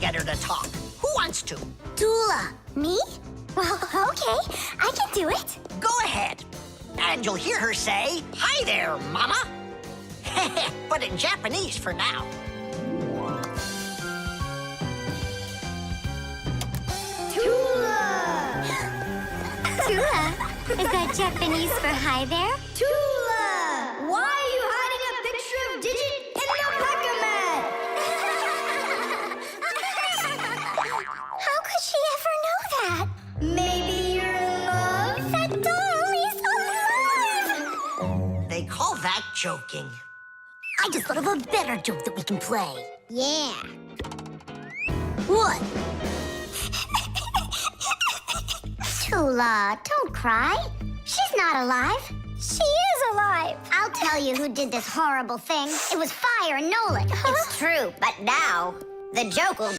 get her to talk. Who wants to? Tula. Me? Well, okay. I can do it. Go ahead. And you'll hear her say, "Hi there, Mama." But in Japanese for now. Tula! Tula? Is that Japanese for hi there? Tula! Why are you hiding a picture of Digit in the packer mat? How could she ever know that? Maybe you're in love? That doll is alive! They call that joking. I just thought of a better joke that we can play. Yeah. What? Tula, don't cry. She's not alive. She is alive. I'll tell you who did this horrible thing. It was Fire and Nolik. It's true, but now the joke will